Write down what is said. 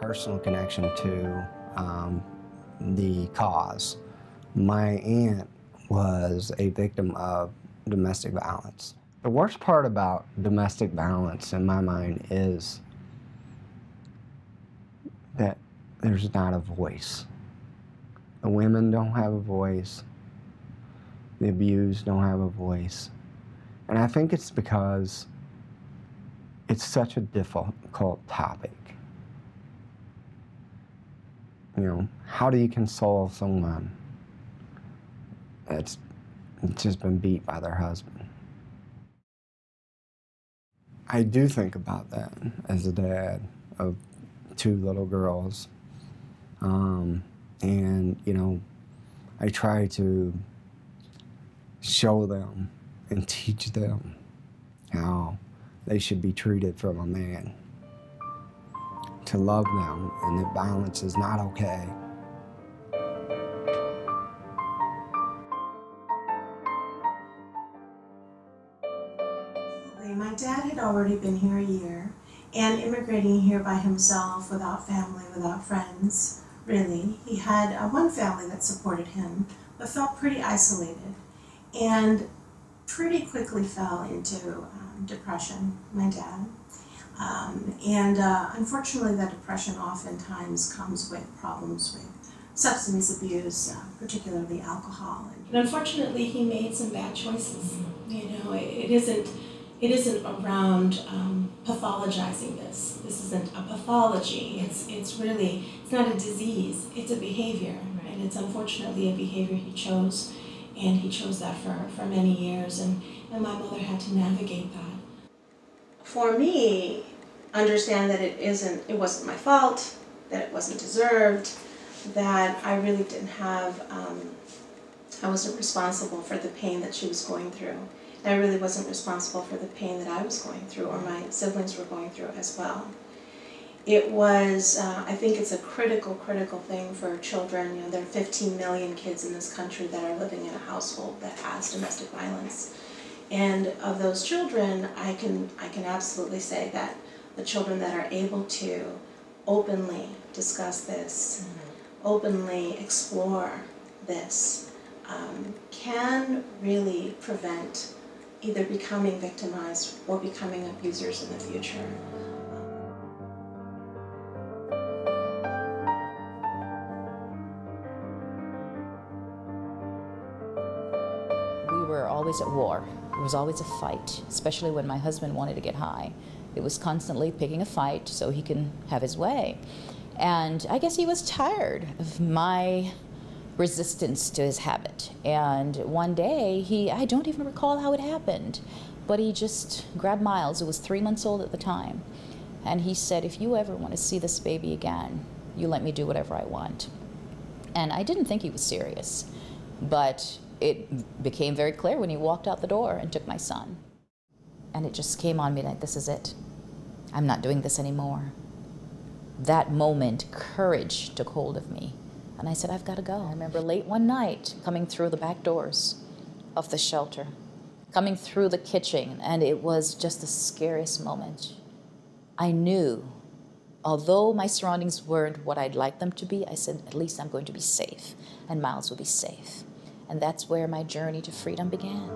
personal connection to the cause. My aunt was a victim of domestic violence. The worst part about domestic violence, in my mind, is that there's not a voice. The women don't have a voice. The abused don't have a voice. And I think it's because it's such a difficult topic. You know, how do you console someone that's just been beat by their husband? I do think about that as a dad of 2 little girls. And, you know, I try to show them and teach them how they should be treated from a man, to love them, and that violence is not okay. My dad had already been here a year, and immigrating here by himself, without family, without friends, really. He had one family that supported him, but felt pretty isolated, and pretty quickly fell into depression, my dad. Unfortunately, that depression oftentimes comes with problems with substance abuse, particularly alcohol. And unfortunately, he made some bad choices. You know, it isn't around pathologizing this. This isn't a pathology. It's not a disease. It's a behavior, and it's unfortunately a behavior he chose, and he chose that for many years, and my mother had to navigate that. For me, understand that it wasn't my fault, that it wasn't deserved, that I really didn't have, I wasn't responsible for the pain that she was going through. And I really wasn't responsible for the pain that I was going through, or my siblings were going through as well. It was, I think it's a critical thing for children. You know, there are 15 million kids in this country that are living in a household that has domestic violence. And of those children, I can absolutely say that the children that are able to openly discuss this, openly explore this, can really prevent either becoming victimized or becoming abusers in the future. We were always at war. It was always a fight, especially when my husband wanted to get high. It was constantly picking a fight so he can have his way. And I guess he was tired of my resistance to his habit. And one day, I don't even recall how it happened, but he just grabbed Miles, who was 3 months old at the time, and he said, if you ever want to see this baby again, you let me do whatever I want. And I didn't think he was serious, but it became very clear when he walked out the door and took my son. And it just came on me like, this is it. I'm not doing this anymore. That moment, courage took hold of me. And I said, I've got to go. I remember late one night coming through the back doors of the shelter, coming through the kitchen, and it was just the scariest moment. I knew, although my surroundings weren't what I'd like them to be, I said, at least I'm going to be safe, and Miles will be safe. And that's where my journey to freedom began.